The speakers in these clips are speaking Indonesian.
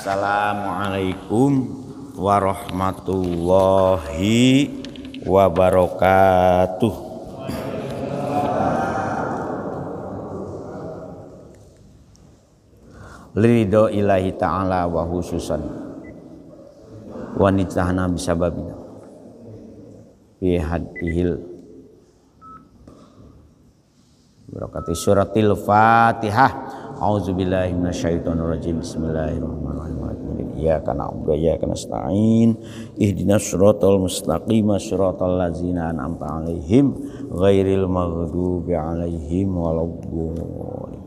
Assalamualaikum warahmatullahi wabarakatuh. Ridho ilahi ta'ala wa khususan wa nitahna bisababina bihadihil barakati suratil Fatihah. A'udzubillahi minasyaitonirrajim. Bismillahirrahmanirrahim. Iyyaka na'budu wa iyyaka nasta'in. Ihdinas siratal mustaqim, siratal ladzina an'amta 'alaihim ghairil maghdubi 'alaihim waladdallin.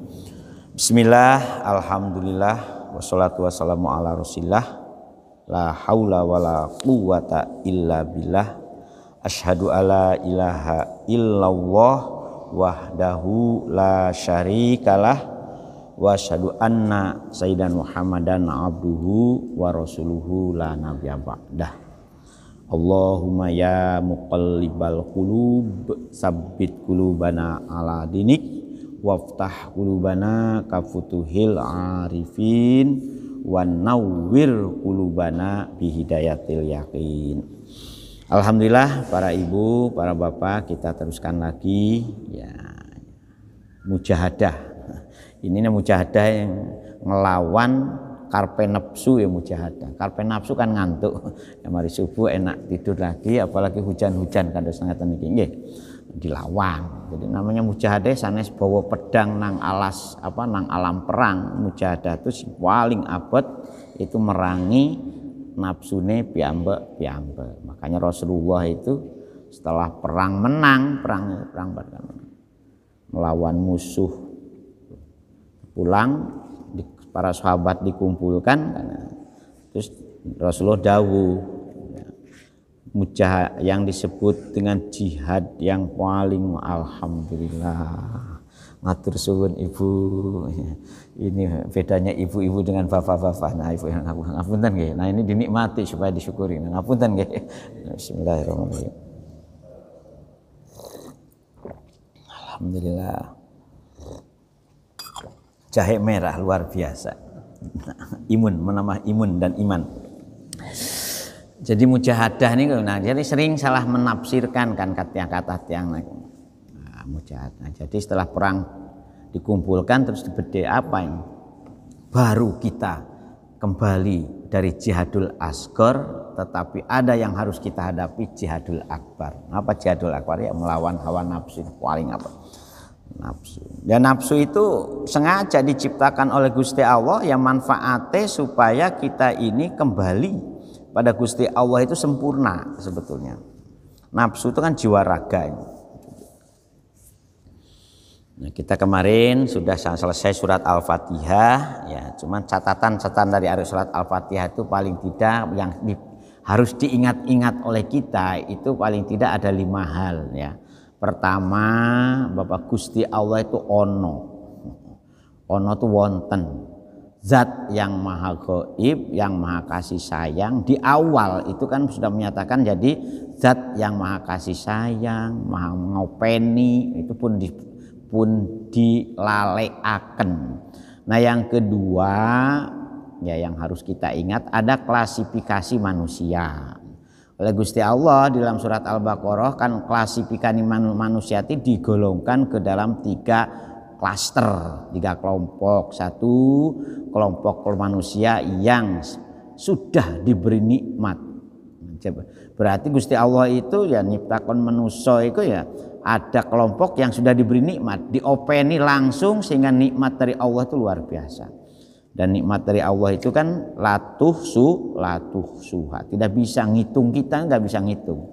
Bismillah, alhamdulillah, wassalatu wassalamu ala Rasulillah. La haula wala quwwata illa billah. Asyhadu alla ilaha illallah wahdahu la syarikalah wa asyhadu anna sayyidan Muhammadan abduhu wa rasuluhu la nabiyya ba'dah. Allahumma ya muqallibal qulub sabbit qulubana ala dinik waftah qulubana kafutuhil arifin wan nawwir qulubana bihidayatil yakin. Alhamdulillah, para ibu, para bapak, kita teruskan lagi ya mujahadah. Ini mujahadah yang ngelawan karpe nafsu ya mujahadah. Karpe nafsu kan ngantuk. Ya mari subuh enak tidur lagi, apalagi hujan-hujan kados ngeten iki nggih. Dilawan. Jadi namanya mujahadah sanes bawa pedang nang alas nang alam perang. Mujahadah itu paling abot itu merangi nafsune piyambak. Makanya Rasulullah itu setelah perang menang, perang melawan musuh, pulang para sahabat dikumpulkan, terus Rasulullah dawuh mujahad yang disebut dengan jihad yang paling, alhamdulillah, ngatur suwun ibu. Ini bedanya ibu-ibu dengan bapak-bapak. Nah ibu yang ngapunten nggih. Nah ini dinikmati supaya disyukuri. Ngapunten nggih. Bismillahirrahmanirrahim. Alhamdulillah. Jahe merah luar biasa. Imun, menambah imun dan iman. Jadi mujahadah ini, nah jadi sering salah menafsirkan kan kata tiang mujahadah. Jadi setelah perang dikumpulkan terus dibede apa ini? Baru kita kembali dari jihadul asghar, tetapi ada yang harus kita hadapi, jihadul akbar. Apa jihadul akbar? Ya melawan hawa nafsu paling apa? Nafsu. Dan nafsu itu sengaja diciptakan oleh Gusti Allah yang manfaatnya supaya kita ini kembali pada Gusti Allah itu sempurna sebetulnya. Nafsu itu kan jiwa raga. Nah, kita kemarin sudah selesai surat Al-Fatihah ya, cuman catatan dari surat Al-Fatihah itu paling tidak yang harus diingat-ingat oleh kita itu paling tidak ada 5 hal ya. Pertama, Bapak Gusti Allah itu ono itu wonten, zat yang maha gaib, yang maha kasih sayang. Di awal itu kan sudah menyatakan jadi zat yang maha kasih sayang, maha ngopeni, itu pun dilalekaken. Nah yang kedua ya yang harus kita ingat ada klasifikasi manusia. Oleh Gusti Allah di dalam surat Al-Baqarah kan klasifikasi manusia itu digolongkan ke dalam 3 klaster, 3 kelompok. Satu kelompok manusia yang sudah diberi nikmat. Berarti Gusti Allah itu ya nyiptakan manusia itu ya ada kelompok yang sudah diberi nikmat, diopeni langsung sehingga nikmat dari Allah itu luar biasa. Dan nikmat dari Allah itu kan latuh suha, tidak bisa ngitung, kita nggak bisa ngitung.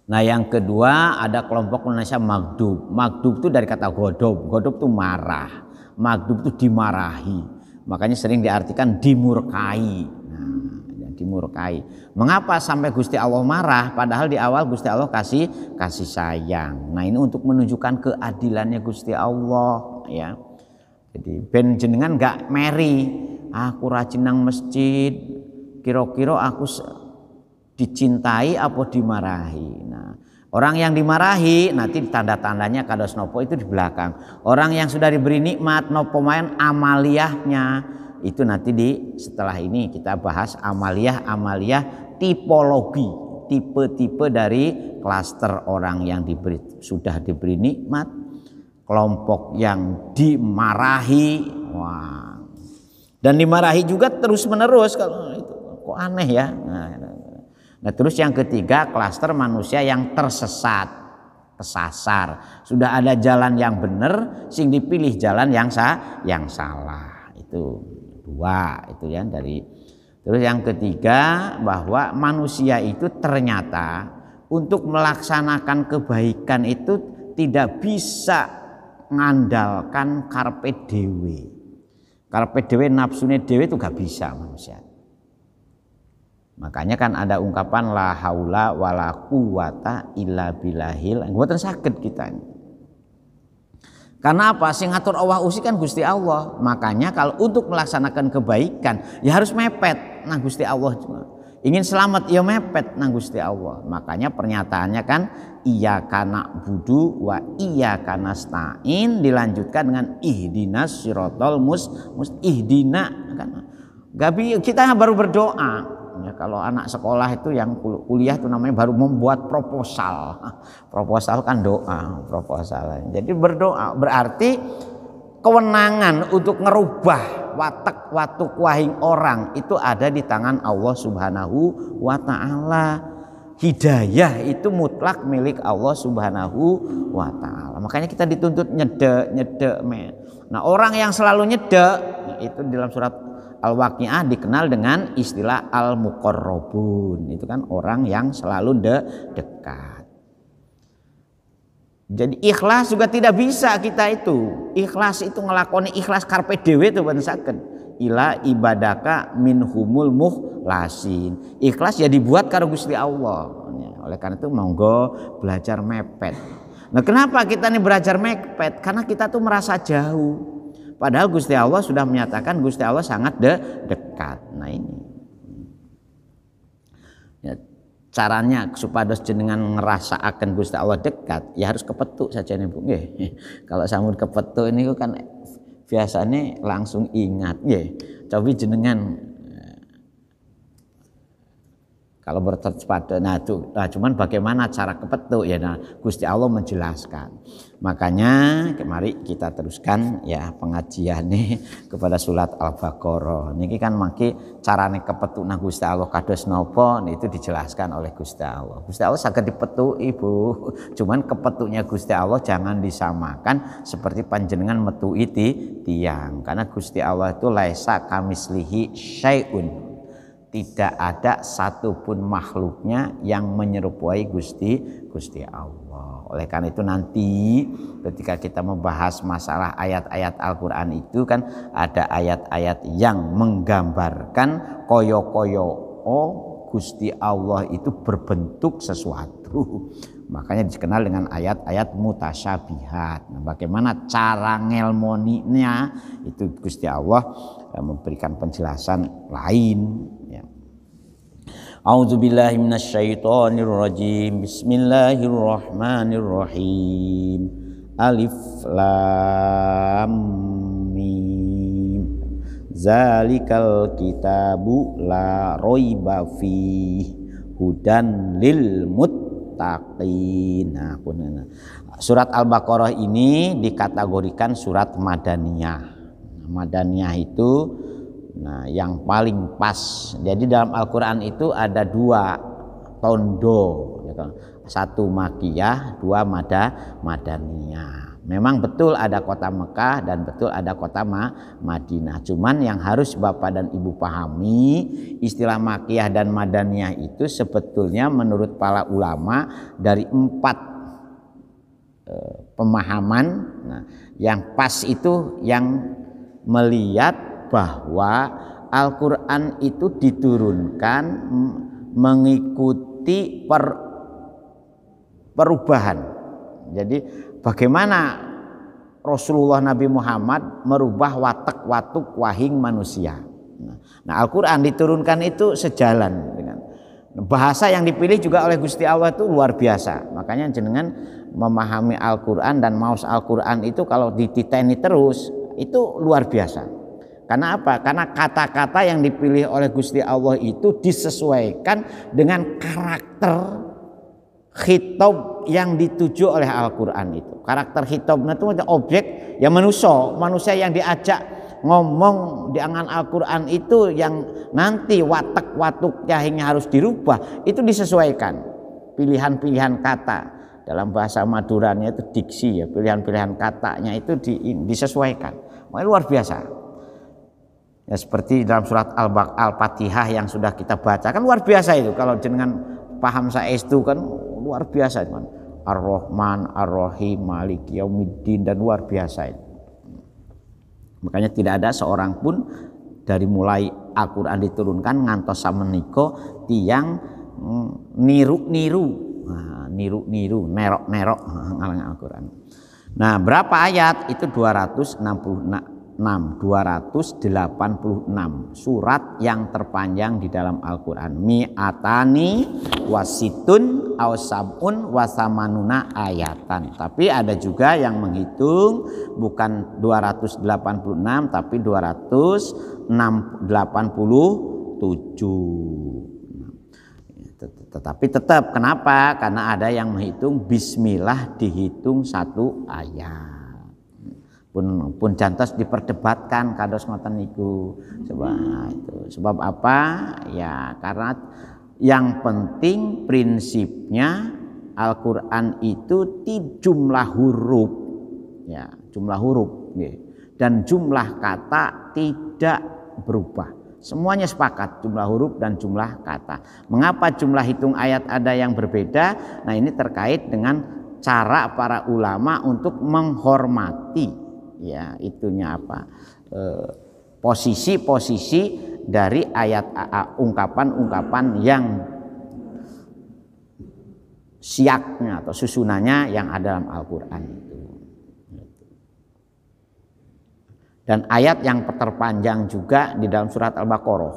Nah yang kedua ada kelompok manusia maghdub. Maghdub itu dari kata godob itu marah, maghdub itu dimarahi, makanya sering diartikan dimurkai. Nah, dimurkai. Mengapa sampai Gusti Allah marah? Padahal di awal Gusti Allah kasih sayang. Nah ini untuk menunjukkan keadilannya Gusti Allah ya. Jadi ben jenengan gak meri, aku rajin nang masjid, kira-kira aku dicintai apa dimarahi. Nah, orang yang dimarahi nanti tanda-tandanya kados nopo itu di belakang. Orang yang sudah diberi nikmat nopo main amaliyahnya, itu nanti setelah ini kita bahas amaliyah tipologi, tipe-tipe dari klaster orang yang sudah diberi nikmat, kelompok yang dimarahi, dan dimarahi juga terus menerus. Kalau itu kok aneh ya. Nah terus yang ketiga, klaster manusia yang tersesat, kesasar, sudah ada jalan yang benar, sing dipilih jalan yang salah. Itu dua itu ya dari. Terus yang ketiga, bahwa manusia itu ternyata untuk melaksanakan kebaikan itu tidak bisa mengandalkan karpe dewe. Karpe dewe nafsune dewe itu gak bisa manusia. Makanya kan ada ungkapan la haula wala quwata illa billahil. Mboten saged kita. Karena apa? Sing ngatur Allah usi kan Gusti Allah. Makanya kalau untuk melaksanakan kebaikan ya harus mepet nang Gusti Allah juga. Ingin selamat ya mepet nang Gusti Allah. Makanya pernyataannya kan iyyaka na'budu wa iyyaka nasta'in, dilanjutkan dengan ihdinas siratal ihdina kan. Gabi kita baru berdoa. Ya, kalau anak sekolah itu yang kuliah itu namanya baru membuat proposal. Proposal kan doa, proposal. Jadi berdoa berarti kewenangan untuk ngerubah watak wahing orang itu ada di tangan Allah Subhanahu wa taala. Hidayah itu mutlak milik Allah Subhanahu wa taala. Makanya kita dituntut nyedek. Nah, orang yang selalu nyedek itu dalam surat Al-Waqiah dikenal dengan istilah al-muqarrabun. Itu kan orang yang selalu dekat. Jadi ikhlas juga tidak bisa kita itu. Ikhlas itu ngelakoni ikhlas karpe dewe itu ben saged. Ila ibadaka minhumul mukhlasin. Ikhlas ya dibuat karo Gusti Allah. Oleh karena itu monggo belajar mepet. Nah, kenapa kita nih belajar mepet? Karena kita tuh merasa jauh. Padahal Gusti Allah sudah menyatakan Gusti Allah sangat dekat. Nah ini ya, caranya supaya jenengan ngerasa akan Gusti Allah dekat ya harus kepetuk saja nih Bu. Kalau sampun kepetuk ini kan biasanya langsung ingat. Coba jenengan kalau bertepatan, cuman bagaimana cara kepetuk ya? Nah, Gusti Allah menjelaskan. Makanya kemari kita teruskan ya pengajiannya kepada surat Al-Baqarah. Niki kan maki carane kepetuk nah Gusti Allah kados napa itu dijelaskan oleh Gusti Allah. Gusti Allah saged dipetuk Ibu. Cuman kepetuknya Gusti Allah jangan disamakan seperti panjenengan metuki tiang. Karena Gusti Allah itu laisa kamislihi syai'un. Tidak ada satupun makhluknya yang menyerupai Gusti Allah. Oleh karena itu nanti ketika kita membahas masalah ayat-ayat Al-Quran itu kan ada ayat-ayat yang menggambarkan koyo-koyo Gusti Allah itu berbentuk sesuatu. Makanya dikenal dengan ayat-ayat mutasyabihat. Nah, bagaimana cara ngelmoninya itu Gusti Allah memberikan penjelasan lain. A'udzubillahi minasyaitonirrajim. Bismillahirrahmanirrahim. Alif lam mim. Zalikal kitabu la raiba fihi hudan lil muttaqin. Nah, surat Al-Baqarah ini dikategorikan surat Madaniyah. Madaniyah itu yang paling pas. Jadi dalam Al-Quran itu ada dua tondo, satu Makkiyah, dua Madaniyah. Memang betul ada kota Mekah dan betul ada kota Madinah. Cuman yang harus Bapak dan Ibu pahami, istilah Makkiyah dan Madaniyah itu sebetulnya menurut para ulama dari 4 pemahaman. Nah, yang pas itu yang melihat bahwa Al-Quran itu diturunkan mengikuti perubahan. Jadi bagaimana Rasulullah Nabi Muhammad merubah watak wahing manusia. Nah, Al-Quran diturunkan itu sejalan dengan bahasa yang dipilih juga oleh Gusti Allah itu luar biasa. Makanya jenengan memahami Al-Quran dan maos Al-Quran itu kalau dititeni terus itu luar biasa. Karena apa? Karena kata-kata yang dipilih oleh Gusti Allah itu disesuaikan dengan karakter khitab yang dituju oleh Al-Quran itu. Karakter khitabnya itu objek yang manusia yang diajak ngomong di angan Al-Quran itu yang nanti watak-watuknya hingga harus dirubah, itu disesuaikan. Pilihan-pilihan kata dalam bahasa Maduranya itu diksi ya, pilihan-pilihan katanya itu disesuaikan. Wah, luar biasa. Ya, seperti dalam surat Al-Fatihah yang sudah kita baca kan luar biasa itu. Kalau jenengan paham saestu kan luar biasa kan. Ar-Rahman, Ar-Rahim, Maliki Yaumiddin, dan luar biasa itu. Makanya tidak ada seorang pun dari mulai Al-Quran diturunkan ngantos samenika tiang niru-niru, nerok-nerok ngalang Al-Quran. Nah, berapa ayat? Itu 286 surat yang terpanjang di dalam Al-Quran. Mi'atani wasitun awsabun wasamanuna ayatan. Tapi ada juga yang menghitung bukan 286 tapi 287. Tetapi tetap, kenapa? Karena ada yang menghitung bismillah dihitung satu ayat. Pun jantos diperdebatkan kados ngoten niku. Sebab apa? Ya karena yang penting prinsipnya Al-Qur'an itu jumlah huruf, ya, jumlah huruf, ya. Dan jumlah kata tidak berubah. Semuanya sepakat jumlah huruf dan jumlah kata. Mengapa jumlah hitung ayat ada yang berbeda? Nah, ini terkait dengan cara para ulama untuk menghormati, ya, itunya apa, posisi-posisi dari ayat ungkapan-ungkapan yang siaknya atau susunannya yang ada dalam Al-Quran itu. Dan ayat yang terpanjang juga di dalam surat Al-Baqarah.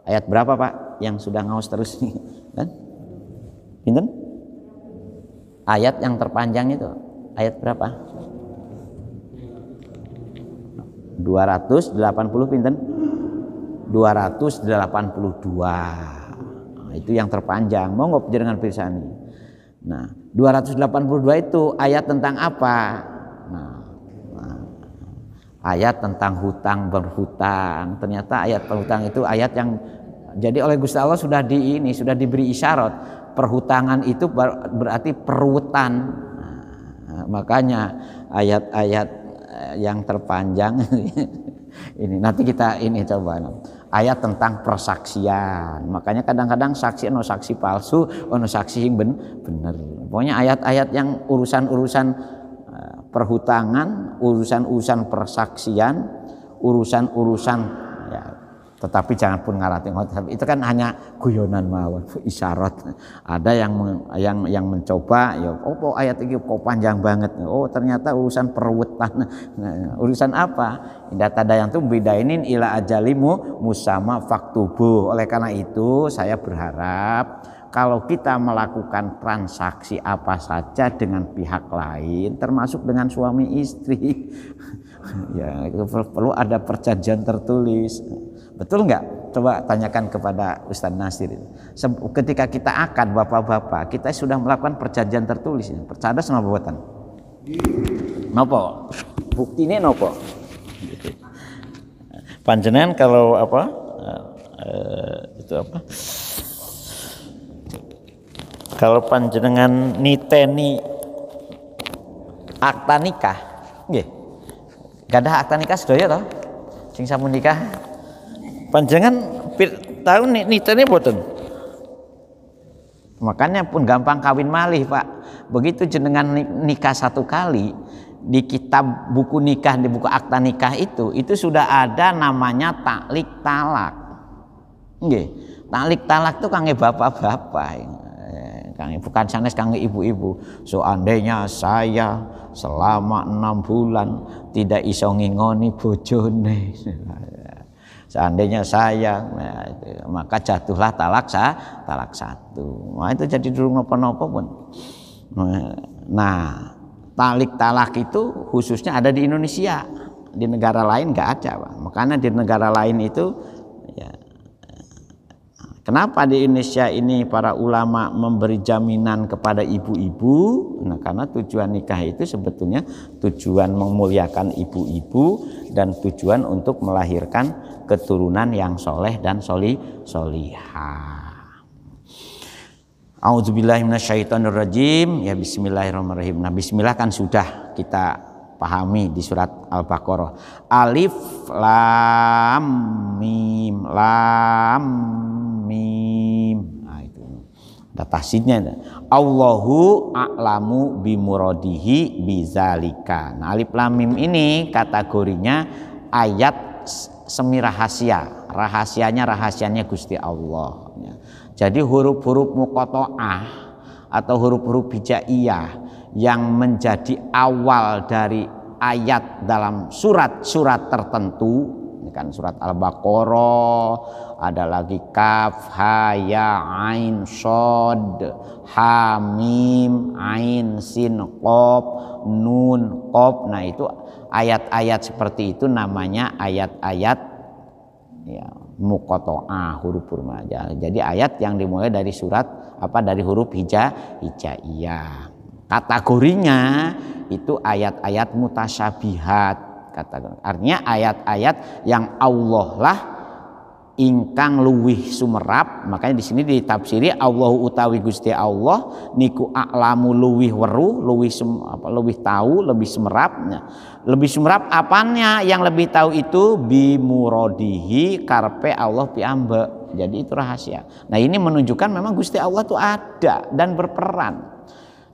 Ayat berapa Pak yang sudah ngaos terus nih kan? Pinten? Ayat yang terpanjang itu ayat berapa? 280 pinten? 282. Nah, itu yang terpanjang. Monggo jenengan pirsani. Nah, 282 itu ayat tentang apa? Nah, ayat tentang hutang berhutang. Ternyata ayat berhutang itu ayat yang jadi oleh Gusti Allah sudah diberi isyarat. Perhutangan itu berarti perutan. Nah, makanya ayat-ayat yang terpanjang ini nanti kita ini coba ayat tentang persaksian. Makanya kadang-kadang saksi ono saksi palsu, ono saksi yang bener. Pokoknya ayat-ayat yang urusan-urusan perhutangan, urusan-urusan persaksian, urusan-urusan, ya, tetapi jangan pun ngarati itu kan hanya guyonan mawon, isyarat. Ada yang mencoba, ya, oh ayat ini kok panjang banget. Oh ternyata urusan perutan. Nah, urusan apa? Data yang tuh bedainin ila ajalimu musama faktubuh. Oleh karena itu saya berharap kalau kita melakukan transaksi apa saja dengan pihak lain, termasuk dengan suami istri, ya itu perlu ada perjanjian tertulis. Betul nggak? Coba tanyakan kepada Ustaz Nasir. Ketika kita akad bapak-bapak, kita sudah melakukan perjanjian tertulis. Percaya sama buatan. Nopo? Bukti ini nopo? Panjenengan kalau apa? Itu apa? Kalau panjenengan niteni akta nikah, nggih. Gadah akta nikah sedaya toh? Sing sampun nikah. Panjenengan tahu niteni mboten? Makanya pun gampang kawin malih, Pak. Begitu jenengan nikah satu kali, di kitab buku nikah, di buku akta nikah itu sudah ada namanya taklik talak. Nggih. Taklik talak itu kangge bapak-bapak. Bukan sanes kangge ibu-ibu. Seandainya saya selama 6 bulan tidak iso ngingoni bojone, seandainya saya, maka jatuhlah talak satu. Nah, itu jadi durung napa-napa pun. Nah, talak itu khususnya ada di Indonesia. di negara lain nggak ada, Pak. Makanya di negara lain itu ya, kenapa di Indonesia ini para ulama memberi jaminan kepada ibu-ibu? Nah, karena tujuan nikah itu sebetulnya tujuan memuliakan ibu-ibu dan tujuan untuk melahirkan keturunan yang soleh dan solihah. A'udzubillahi minasyaitonirrajim. Ya, bismillahirrahmanirrahim. Nah, bismillah kan sudah kita pahami di surat Al-Baqarah. Alif lam mim, lam mim. Nah, itu ada tahsinnya. Allahu a'lamu bimuradihi bizalika. Nah, alif lam mim ini kategorinya ayat semi rahasia. Rahasianya Gusti Allah. Jadi huruf-huruf muqatta'ah atau huruf-huruf hijaiyah yang menjadi awal dari ayat dalam surat-surat tertentu, ini kan surat Al-Baqarah, ada lagi kaf, ha, ya, ain, shod, ha, mim, ain, sin, qaf, nun, qaf. Nah, itu ayat-ayat seperti itu namanya ayat-ayat ya, muqatta'ah, huruf-huruf aja. Jadi ayat yang dimulai dari surat dari huruf hijaiyah. Kategorinya itu ayat-ayat mutasyabihat. Artinya ayat-ayat yang Allah lah ingkang luwih sumerap. Makanya di sini ditafsiri Allahu utawi Gusti Allah niku a'lamu luwih weruh, luwih tahu, lebih semerap. Lebih semerap apanya? Yang lebih tahu itu bimuradihi, karpe Allah piambe. Jadi itu rahasia. Nah, ini menunjukkan memang Gusti Allah itu ada dan berperan.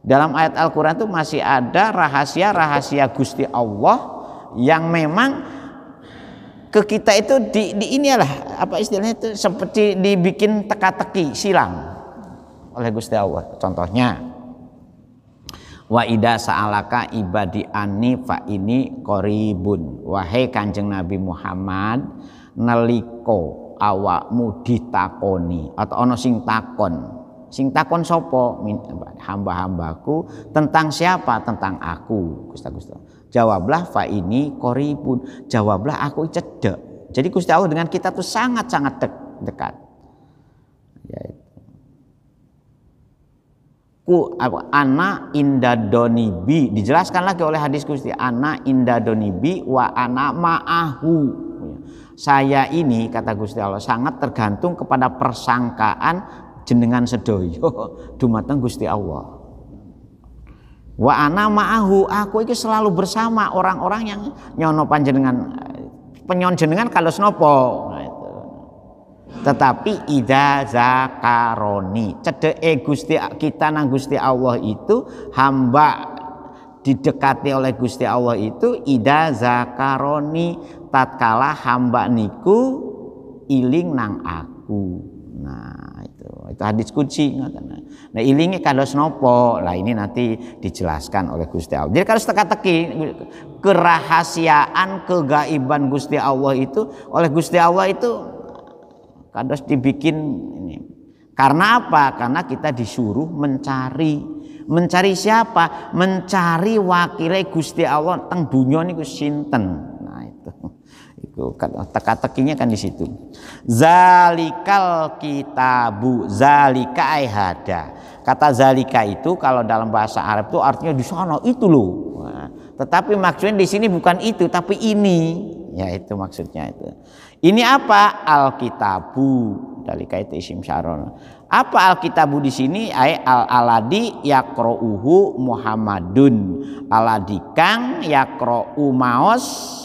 Dalam ayat Al-Quran itu masih ada rahasia-rahasia Gusti Allah yang memang ke kita itu inilah apa istilahnya itu seperti dibikin teka-teki silang oleh Gusti Allah. Contohnya, wa ida sa'alaka ibadi anni fa ini qaribun. Wahai Kanjeng Nabi Muhammad, naliko awakmu ditakoni atau ono sing takon sapa? Hamba-hambaku. Tentang siapa? Tentang aku. Gusti. Jawablah fa ini qaribun. Jawablah aku cedek. Jadi Gusti Allah dengan kita tuh sangat-sangat dekat. Yaitu ana indadonibi, dijelaskan lagi oleh hadis Gusti, ana indadonibi wa ana ma'ahu. Saya ini, kata Gusti Allah, sangat tergantung kepada persangkaan jenengan sedoyo dumateng Gusti Allah. Wa ana ma'ahu, aku iki selalu bersama orang-orang yang nyono panjenengan, penyon jenengan kalos nopo. Nah, itu. Tetapi idza zakaroni, cedeke Gusti kita nang Gusti Allah itu, hamba didekati oleh Gusti Allah itu idza zakaroni, tatkala hamba niku iling nang aku. Nah, itu hadis qudsi. Nah, ilinge kados nopo? Lah ini nanti dijelaskan oleh Gusti Allah. Jadi kalau teka-teki kerahasiaan kegaiban Gusti Allah itu oleh Gusti Allah itu kados dibikin ini. Karena apa? Karena kita disuruh mencari siapa? Mencari wakile Gusti Allah teng dunya niku sinten. Nah, itu teka-tekinya kan di situ. Zalikal kitabu, zalika hada. Kata zalika itu kalau dalam bahasa Arab itu artinya di sana itu loh. Nah, tetapi maksudnya di sini bukan itu tapi ini. Ya, itu maksudnya itu. Ini apa? Alkitabu. Zalika itu isim syaron. Apa alkitabu di sini? Aladi yaqra'uhu Muhammadun. Aladi kang yaqra'u maos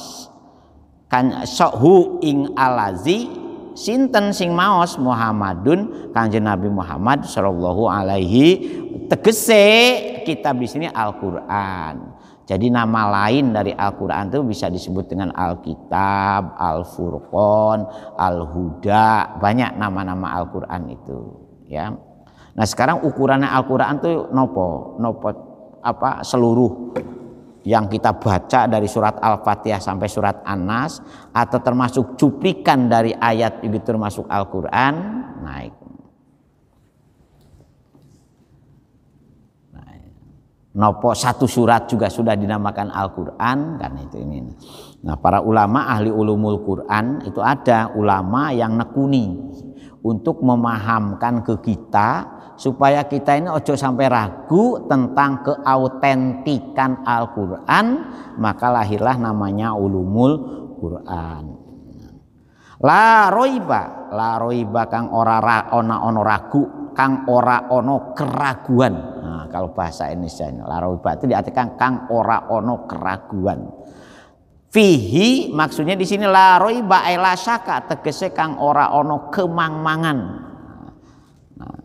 kan sohu ing alazi sinten sing maos Muhammadun Kanjeng Nabi Muhammad sallallahu alaihi, tegese kitab di sini Al-Qur'an. Jadi nama lain dari Al-Qur'an itu bisa disebut dengan Alkitab, Al-Furqan, Al-Huda, banyak nama-nama Al-Qur'an itu ya. Nah, sekarang ukurannya Al-Qur'an itu nopo apa seluruh yang kita baca dari surat Al-Fatihah sampai surat An-Nas, atau termasuk cuplikan dari ayat itu termasuk Al-Quran. Nopo satu surat juga sudah dinamakan Al-Qur'an kan itu ini. Nah, para ulama ahli ulumul Quran itu ada ulama yang nekuni untuk memahamkan ke kita supaya kita ini ojo sampai ragu tentang keautentikan Al-Qur'an, maka lahirlah namanya ulumul Quran. La roiba kang ora ono ragu, kang ora ono keraguan. Nah, kalau bahasa Indonesia ini la roiba itu diartikan kang ora ono keraguan. Fihi maksudnya di sini la roiba la syaka tegese kang ora ono kemangmangan. Nah,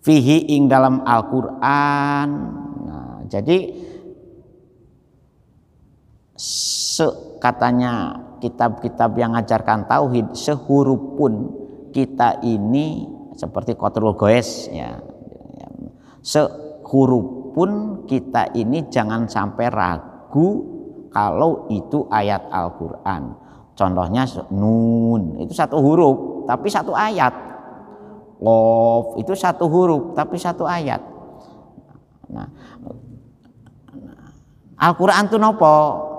fihi ing dalam Al-Qur'an. Nah, jadi katanya kitab-kitab yang mengajarkan tauhid sehuruf pun kita ini seperti Qatrul Goes ya. Sehuruf pun kita ini jangan sampai ragu kalau itu ayat Al-Qur'an. Contohnya nun itu satu huruf tapi satu ayat. Qaf itu satu huruf tapi satu ayat. Nah, Al-Qur'an itu nopo?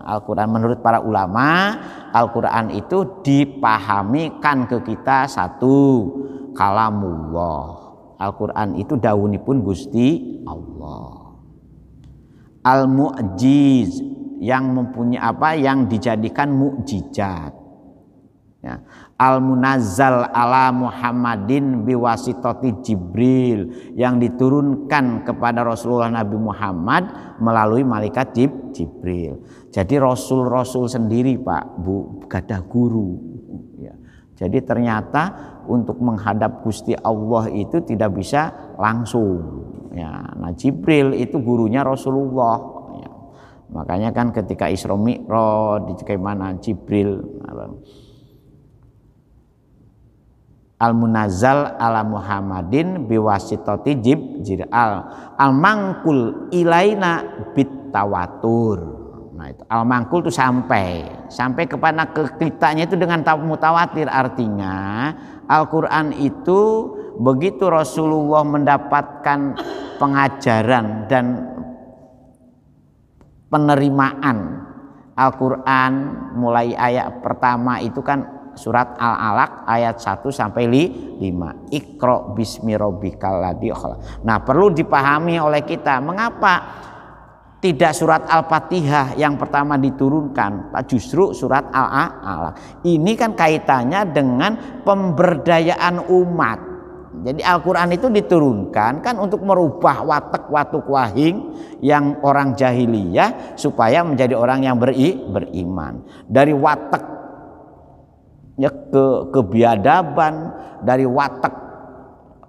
Al-Quran menurut para ulama, Al-Quran itu dipahami kan ke kita satu kalamullah. Al-Quran itu dawunipun Gusti Allah. Al-Mu'jiz yang mempunyai apa? Yang dijadikan mukjizat. Ya. Al-Munazzal ala Muhammadin biwasitati Jibril yang diturunkan kepada Rasulullah Nabi Muhammad melalui malaikat Jibril. Jadi Rasul-Rasul sendiri Pak Bu gadah guru ya. Jadi ternyata untuk menghadap Gusti Allah itu tidak bisa langsung ya. Nah Jibril itu gurunya Rasulullah ya. Makanya kan ketika Isra Mi'raj di mana Jibril Al-Munazzal ala Muhammadin biwasitati Jibril al-mangkul ilaina bitawatur. Nah itu al-mangkul itu sampai kepada kitanya itu dengan mutawatir, artinya Al-Qur'an itu begitu Rasulullah mendapatkan pengajaran dan penerimaan Al-Qur'an mulai ayat pertama itu kan surat Al-Alaq ayat 1 sampai 5. Iqra bismi rabbikal ladzi khalaq. Nah, perlu dipahami oleh kita mengapa tidak surat Al-Fatihah yang pertama diturunkan, justru surat Al-Alaq. Ini kan kaitannya dengan pemberdayaan umat. Jadi Al-Qur'an itu diturunkan kan untuk merubah watek-watuk wahing yang orang jahiliyah supaya menjadi orang yang beriman. Dari watek ya kebiadaban, dari watak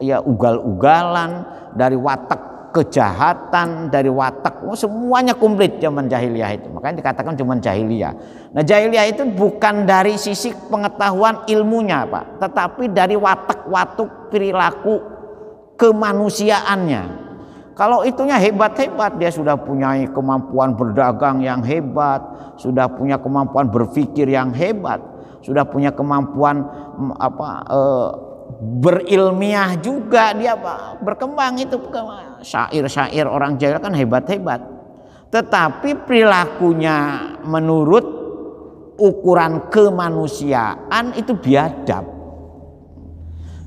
ya ugal-ugalan, dari watak kejahatan, dari watak semuanya komplit zaman jahiliyah itu. Makanya dikatakan zaman jahiliyah. Nah jahiliyah itu bukan dari sisi pengetahuan ilmunya Pak, tetapi dari watak-watuk perilaku kemanusiaannya. Kalau itunya hebat-hebat, dia sudah punya kemampuan berdagang yang hebat, sudah punya kemampuan berpikir yang hebat, sudah punya kemampuan berilmiah juga, dia berkembang itu. Syair-syair orang jahil kan hebat-hebat, tetapi perilakunya menurut ukuran kemanusiaan itu biadab.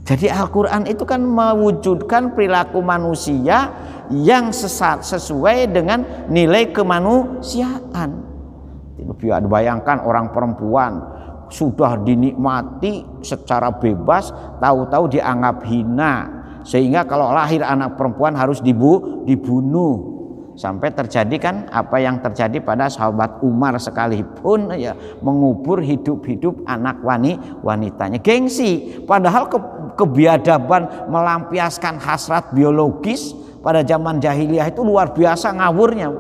Jadi Al-Qur'an itu kan mewujudkan perilaku manusia yang sesuai dengan nilai kemanusiaan. Bayangkan orang perempuan sudah dinikmati secara bebas, tahu-tahu dianggap hina, sehingga kalau lahir anak perempuan harus dibunuh. Sampai terjadi kan apa yang terjadi pada sahabat Umar sekalipun ya, mengubur hidup-hidup anak wanitanya. Gengsi, padahal kebiadaban melampiaskan hasrat biologis pada zaman jahiliyah itu luar biasa ngawurnya.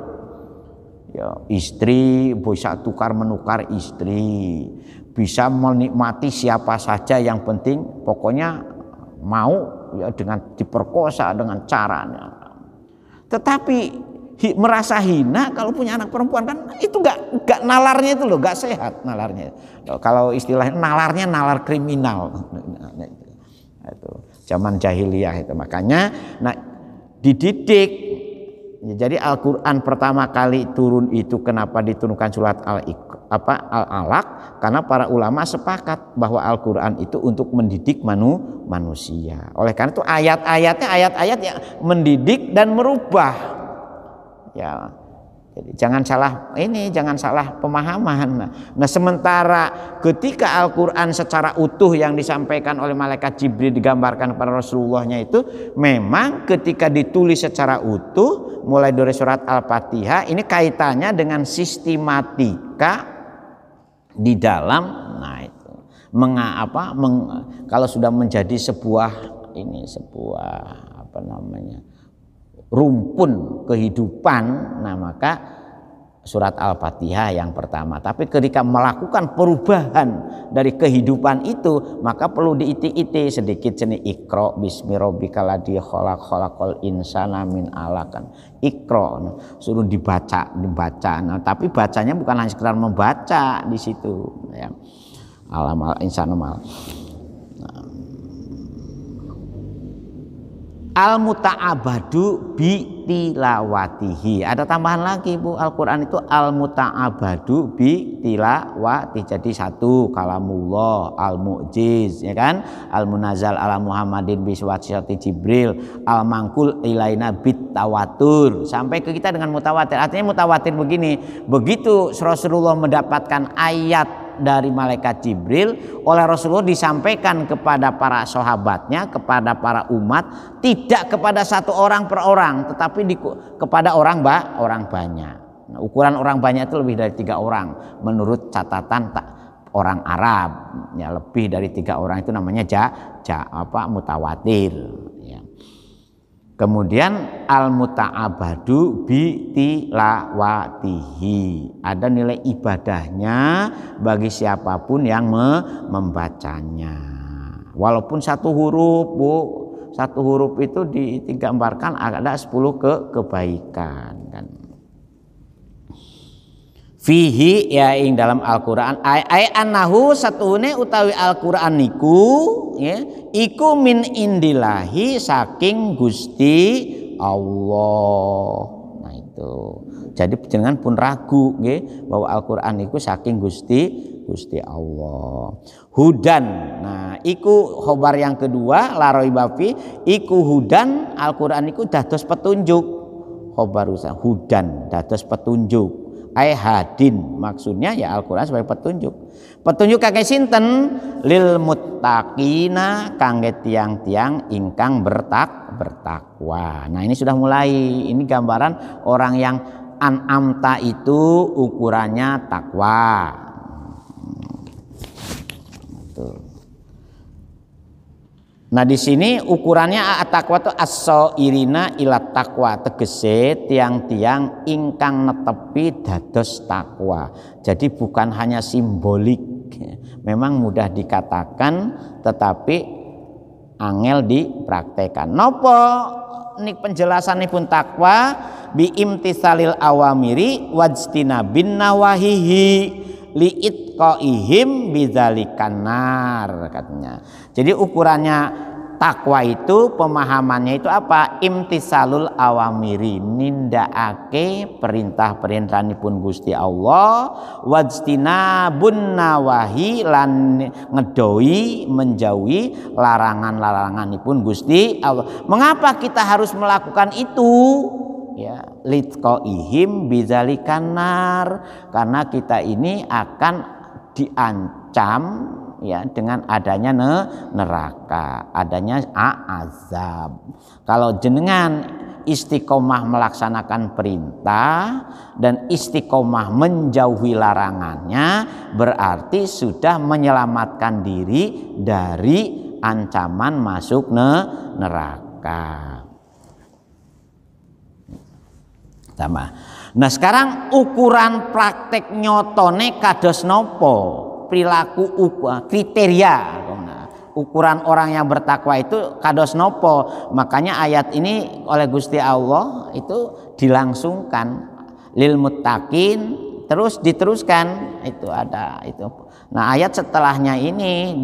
Ya, istri bisa tukar menukar istri, bisa menikmati siapa saja, yang penting pokoknya mau ya dengan diperkosa dengan caranya. Tetapi merasa hina kalau punya anak perempuan kan itu gak nalarnya itu loh, gak sehat nalarnya. Kalau istilahnya nalarnya nalar kriminal. Itu zaman jahiliyah itu. Makanya dididik Jadi Al-Quran pertama kali turun itu kenapa diturunkan surat Al-Alaq? Karena para ulama sepakat bahwa Al-Quran itu untuk mendidik manusia. Oleh karena itu ayat-ayatnya ayat-ayat yang mendidik dan merubah. Ya, jadi jangan salah pemahaman. Nah, sementara ketika Al-Quran secara utuh yang disampaikan oleh malaikat Jibril digambarkan kepada Rasulullahnya itu memang ketika ditulis secara utuh mulai dari surat Al-Fatihah ini kaitannya dengan sistematika di dalam kalau sudah menjadi sebuah rumpun kehidupan, nah maka surat Al-Fatihah yang pertama. Tapi ketika melakukan perubahan dari kehidupan itu, maka perlu diiti-iti sedikit jenis Iqra bismi rabbikal ladzi khalaq khalaqal insana min alaq. Iqra suruh dibaca. Nah, tapi bacanya bukan hanya sekedar membaca di situ ya. Alam insana mal. Al-muta'abadu bi tilawatihi. Ada tambahan lagi Bu, Al-Quran itu al-muta'abadu bi tilawati. Jadi satu kalamullah, al-mu'jiz ya kan, al-munazzal ala Muhammadin bi suwati Jibril, al-mangkul ilaina bit tawatur. Sampai ke kita dengan mutawatir. Artinya mutawatir begini, begitu Rasulullah mendapatkan ayat dari malaikat Jibril oleh Rasulullah disampaikan kepada para sahabatnya, kepada para umat, tidak kepada satu orang per orang, tetapi kepada orang banyak. Nah, ukuran orang banyak itu lebih dari 3 orang menurut catatan orang Arab ya, lebih dari 3 orang itu namanya mutawatir ya. Kemudian al-muta'abadu bi tilawatihi. Ada nilai ibadahnya bagi siapapun yang membacanya. Walaupun satu huruf, Bu, satu huruf itu digambarkan ada 10 kebaikan kan. Fihi ya ing dalam Al-Qur'an ay annahu satune utawi Al-Qur'an niku ya iku min indillahi saking Gusti Allah. Nah itu. Jadi jangan pun ragu nggih bahwa Al-Qur'an niku saking Gusti Allah. Hudan. Nah, iku khobar yang kedua la raiba fi iku hudan Al-Qur'an niku dados petunjuk. Khobar hudan dados petunjuk. Hadin maksudnya ya Al-Quran sebagai petunjuk kangge sinten lil muttaqina kangge tiang-tiang ingkang bertakwa. Nah ini sudah mulai, ini gambaran orang yang an'amta itu ukurannya takwa. Nah di sini ukurannya at-taqwa itu as-sairina ila taqwa, tegese tiang-tiang ingkang netepi dados takwa. Jadi bukan hanya simbolik, memang mudah dikatakan tetapi angel dipraktekan. Nopo nik penjelasanipun takwa bi imtisalil awamiri wajtinabin nawahihi liitqaihim bidzalikan nar katanya. Jadi ukurannya takwa itu pemahamannya itu apa? Imtisalul awamiri, nindakake perintah-perintahanipun Gusti Allah, wajtinabun nawahi lan ngedoi menjauhi larangan-laranganipun Gusti Allah. Mengapa kita harus melakukan itu? Ya, litqaihim bidzalikan nar, karena kita ini akan diancam ya dengan adanya neraka, adanya azab. Kalau jenengan istiqomah melaksanakan perintah dan istiqomah menjauhi larangannya, berarti sudah menyelamatkan diri dari ancaman masuk neraka. Nah sekarang ukuran praktek nyotone kados nopo perilaku kriteria ukuran orang yang bertakwa itu kados nopo. Makanya ayat ini oleh Gusti Allah itu dilangsungkan lil muttaqin, terus diteruskan itu ada itu Nah, ayat setelahnya ini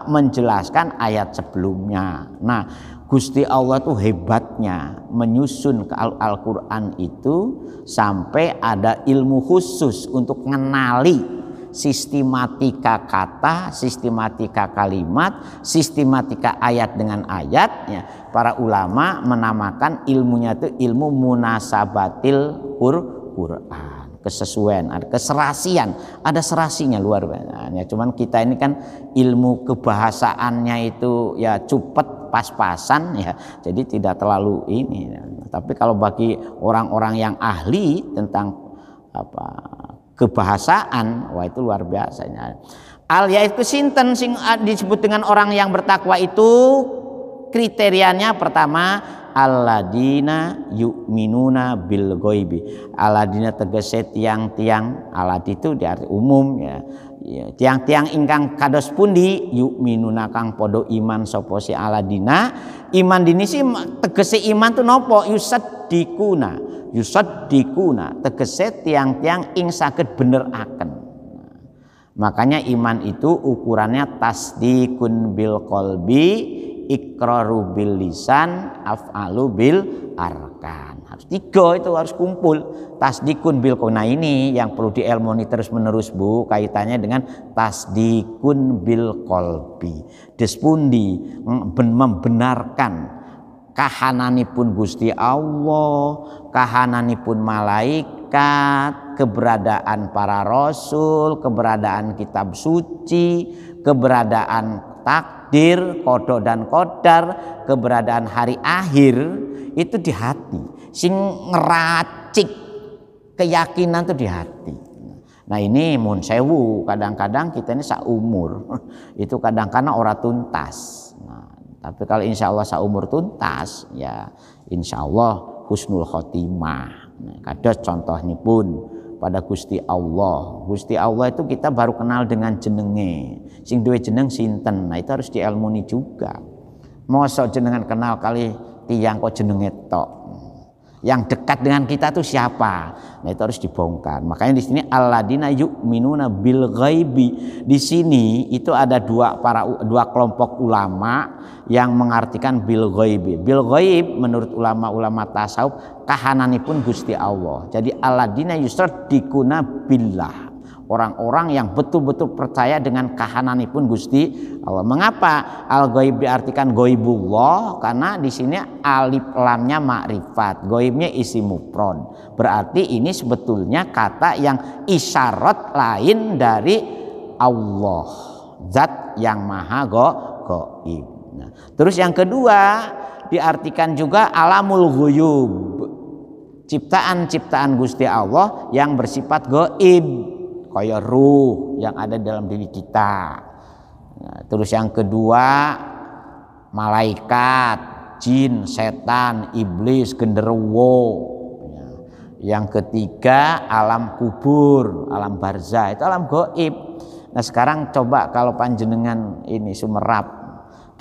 menjelaskan ayat sebelumnya. Nah, Gusti Allah tuh hebatnya menyusun ke Al-Qur'an itu sampai ada ilmu khusus untuk mengenali sistematika kata, sistematika kalimat, sistematika ayat dengan ayat ya. Para ulama menamakan ilmunya itu ilmu munasabatil Qur'an. Kesesuaian, ada keserasian, ada serasinya luar biasa. Ya, cuman kita ini kan ilmu kebahasaannya itu ya cupet pas-pasan ya, jadi tidak terlalu ini. Tapi kalau bagi orang-orang yang ahli tentang kebahasaan, wah itu luar biasanya. Al yaitu sinten sing disebut dengan orang yang bertakwa itu kriterianya pertama alladzina yu'minuna bil ghaibi. Alladzina tegese tiang-tiang, alad itu diarti umum ya. Tiang-tiang ingkang kados pundi yu'minuna kang podo iman sapa si alladzina. Iman dini sih tegese iman tu nopo yusaddikuna tegese tiang-tiang ing saged beneraken. Makanya iman itu ukurannya tasdikun bil qalbi, iqraru bil lisan, af'alu bil arkan. Harus tiga itu harus kumpul. Tasdikun bil qalbi. Nah ini yang perlu dielmoni terus menerus Bu, kaitannya dengan tasdikun bil qalbi. Despundi membenarkan kahananipun Gusti Allah, kahananipun malaikat, keberadaan para rasul, keberadaan kitab suci, keberadaan takdir, qada dan qadar, keberadaan hari akhir itu di hati. Sing ngeracik keyakinan itu di hati. Nah ini mun sewu, kadang-kadang kita ini saumur itu kadang-kadang ora tuntas. Nah, tapi kalau insya Allah saumur tuntas ya insya Allah husnul khotimah. Nah, kados contohnya pun pada Gusti Allah. Gusti Allah itu kita baru kenal dengan jenenge. Sing duwe jeneng sinten. Nah itu harus dielmuni juga. Mosok jenengan kenal kali tiyang kok jenenge tok. Yang dekat dengan kita tuh siapa? Nah itu harus dibongkar. Makanya di sini alladzina yu'minuna bil ghaibi. Di sini itu ada dua kelompok ulama yang mengartikan bil ghaibi. Bil ghaib menurut ulama-ulama tasawuf kahananipun Gusti Allah. Jadi alladzina yusaddikuna billah. Orang-orang yang betul-betul percaya dengan kahananipun Gusti Allah. Mengapa al-ghaib diartikan ghaibullah? Karena di sini alif lamnya makrifat, ghaibnya isi mufrad. Berarti ini sebetulnya kata yang isyarat lain dari Allah, zat yang maha ghaib. Nah, terus yang kedua diartikan juga alamul ghuyub, ciptaan-ciptaan Gusti Allah yang bersifat ghaib. Kayak ruh yang ada dalam diri kita. Nah, terus yang kedua malaikat, jin, setan, iblis, genderuwo. Yang ketiga alam kubur, alam barzah, itu alam gaib. Nah sekarang coba kalau panjenengan ini sumerap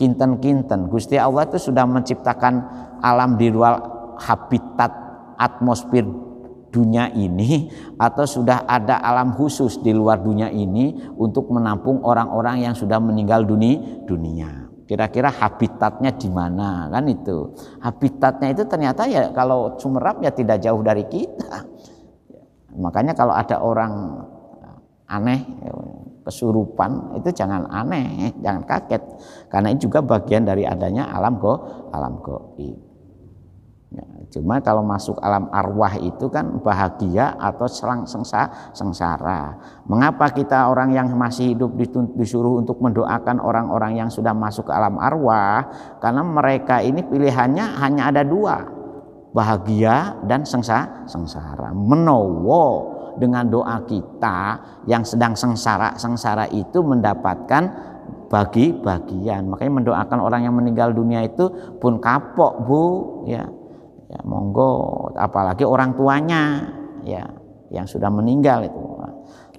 kinten-kinten, Gusti Allah itu sudah menciptakan alam di luar habitat atmosfer dunia ini atau sudah ada alam khusus di luar dunia ini untuk menampung orang-orang yang sudah meninggal dunia. Kira-kira habitatnya di mana kan itu? Habitatnya itu ternyata ya kalau sumerap ya tidak jauh dari kita. Makanya kalau ada orang aneh kesurupan itu jangan aneh, jangan kaget karena ini juga bagian dari adanya alam gaib. Ya, cuma kalau masuk alam arwah itu kan bahagia atau sengsara. Mengapa kita orang yang masih hidup disuruh untuk mendoakan orang-orang yang sudah masuk ke alam arwah? Karena mereka ini pilihannya hanya ada dua, bahagia dan sengsara. Menowo dengan doa kita yang sedang sengsara itu mendapatkan bagian. Makanya mendoakan orang yang meninggal dunia itu pun kapok Bu ya. Ya monggo, apalagi orang tuanya ya yang sudah meninggal itu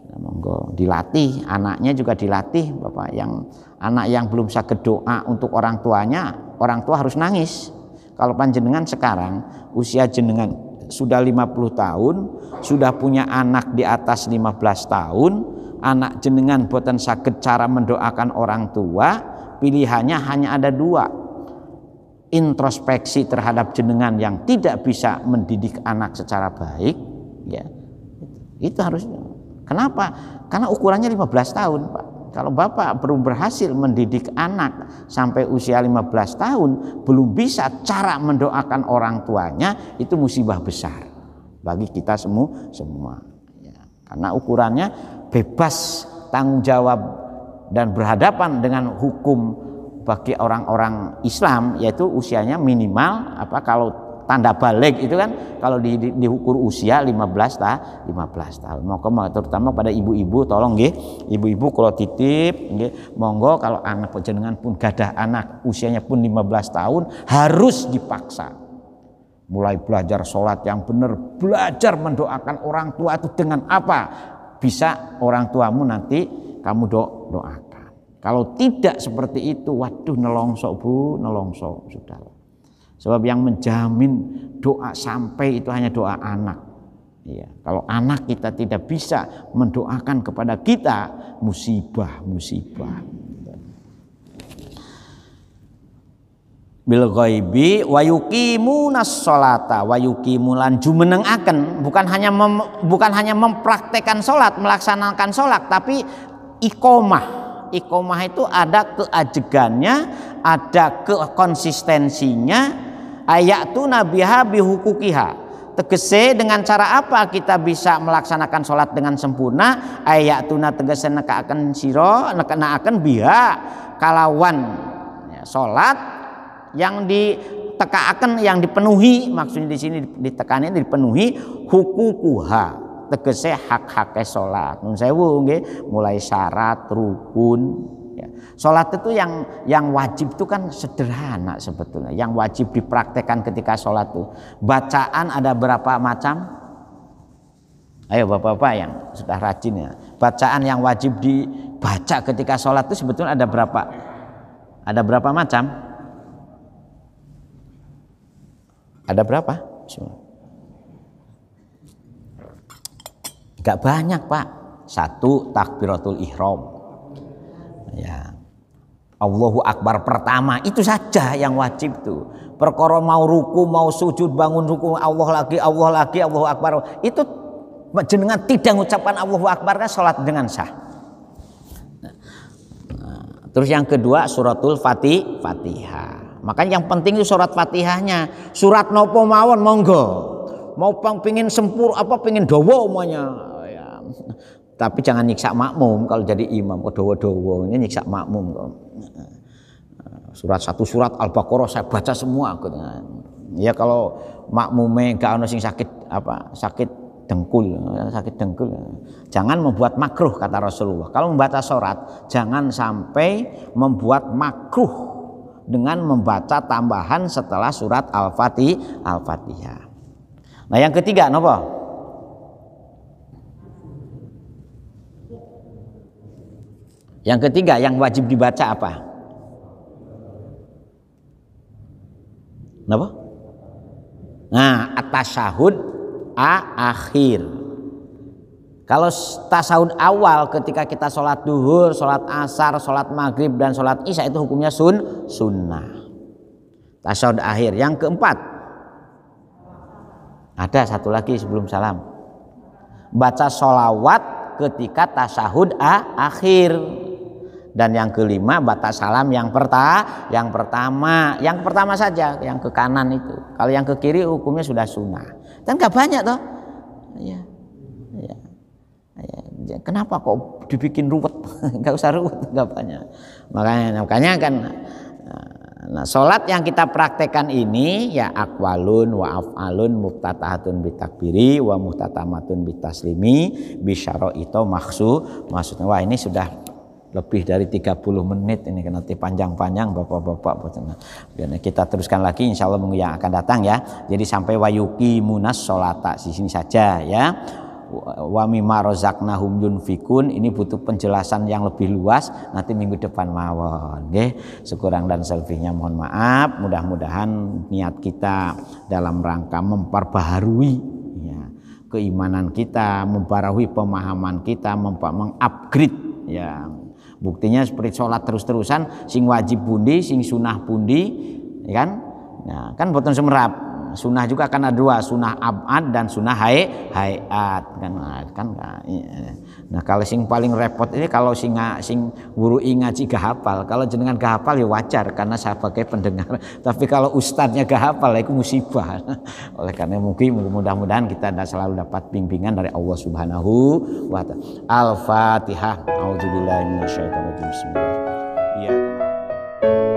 ya, monggo dilatih, anaknya juga dilatih Bapak, yang anak yang belum saged doa untuk orang tuanya, orang tua harus nangis. Kalau panjenengan sekarang usia jenengan sudah 50 tahun, sudah punya anak di atas 15 tahun, anak jenengan boten saged cara mendoakan orang tua, pilihannya hanya ada dua. Introspeksi terhadap jenengan yang tidak bisa mendidik anak secara baik, ya. Itu harusnya. Kenapa? Karena ukurannya 15 tahun, Pak. Kalau Bapak belum berhasil mendidik anak sampai usia 15 tahun, belum bisa cara mendoakan orang tuanya, itu musibah besar bagi kita semua. Ya. Karena ukurannya bebas tanggung jawab dan berhadapan dengan hukum bagi orang-orang Islam, yaitu usianya minimal kalau tanda balik itu kan kalau diukur usia 15 tahun. Monggo terutama pada ibu-ibu, tolong nggih, ibu-ibu kalau titip nggih, monggo kalau anak panjenengan pun gadah anak usianya pun 15 tahun harus dipaksa. Mulai belajar sholat yang benar, belajar mendoakan orang tua itu dengan apa? Bisa orang tuamu nanti kamu doakan. Kalau tidak seperti itu, waduh nelongso Bu, nelongso sudah. Sebab yang menjamin doa sampai itu hanya doa anak. Ya, kalau anak kita tidak bisa mendoakan kepada kita, musibah. Bil ghaibi wa yuqimunas sholata wa yuqimulan jumenengaken, bukan hanya mempraktekkan sholat, melaksanakan sholat, tapi iqomah. Iqomah itu ada keajegannya, ada kekonsistensinya. Ayatu nabiha bihukukiha, tegese dengan cara apa kita bisa melaksanakan sholat dengan sempurna. Ayatuna tegese nekaaken sira, nekaaken biha kalawan ya, sholat yang ditekaaken, yang dipenuhi, maksudnya di sini ditekani dipenuhi hukukuha, tegese hak-hake sholat. Nun sewu nggih, mulai syarat, rukun. Ya. Sholat itu yang wajib itu kan sederhana sebetulnya. Yang wajib dipraktekkan ketika sholat itu bacaan ada berapa macam? Ayo bapak-bapak yang sudah rajin ya. Bacaan yang wajib dibaca ketika sholat itu sebetulnya ada berapa? Ada berapa macam? Ada berapa? Gak banyak Pak. 1 takbiratul ihram. Ya, Allahu Akbar pertama itu saja yang wajib tuh. Perkara mau ruku, mau sujud, bangun ruku, Allah lagi, Allahu Akbar. Itu jenengan tidak mengucapkan Allahu Akbar kan salat dengan sah. Terus yang kedua suratul Fatihah. Makanya yang penting itu surat Fatihahnya. Surat nopo mawon monggo. Mau pengin sempur apa pengin dawa umumnya. Ya. Tapi jangan nyiksa makmum kalau jadi imam kok dawa-dawa, ini nyiksa makmum kok. Satu surat Al-Baqarah saya baca semua. Ya kalau makmume gak ono sing sakit dengkul. Jangan membuat makruh kata Rasulullah. Kalau membaca surat jangan sampai membuat makruh dengan membaca tambahan setelah surat Al-Fatihah. Nah, yang ketiga napa? Yang ketiga yang wajib dibaca apa? Kenapa? Nah, at-tasyahud akhir. Kalau tasawuf awal ketika kita sholat duhur, sholat asar, sholat maghrib dan sholat isya itu hukumnya sunnah. Tasawuf akhir. Yang keempat, ada satu lagi sebelum salam. Baca sholawat ketika tasawuf akhir. Dan yang kelima baca salam yang pertama saja, yang ke kanan itu. Kalau yang ke kiri hukumnya sudah sunnah. Dan gak banyak toh. Ya. Kenapa kok dibikin ruwet? Gak usah ruwet, gak banyak. Makanya kan sholat yang kita praktekkan ini ya aqwalun wa af'alun muftatahatun bitakbiri wa muhtatamatun bitaslimi bisyara'ito maksudnya. Wah, ini sudah lebih dari 30 menit ini, nanti panjang-panjang bapak-bapak. Biar kita teruskan lagi insya Allah minggu yang akan datang ya. Jadi sampai wayuki munas sholata di sini saja ya. Wa mimma razaqnahum yunfikun, ini butuh penjelasan yang lebih luas nanti minggu depan mawon nggih. Sekurang dan selebihnya mohon maaf. Mudah-mudahan niat kita dalam rangka memperbaharui ya, keimanan kita, membaharui pemahaman kita, mengupgrade ya. Buktinya seperti sholat terus-terusan, sing wajib pundi, sing sunah pundi, ya kan? Nah, kan boten semerap. Sunnah juga kan ada dua, sunnah abad dan sunnah hayat kan. Nah kalau sing paling repot ini kalau sing wurui ngaji gak hafal. Kalau jenengan gak hafal ya wajar karena saya sebagai pendengar. Tapi kalau ustadznya gak hafal itu musibah. Oleh karena mungkin mudah-mudahan kita selalu dapat bimbingan dari Allah Subhanahu wa ta'ala. Al-Fatihah. A'udzubillahi minasyaitonir rajim. Bismillahirrahmanirrahim.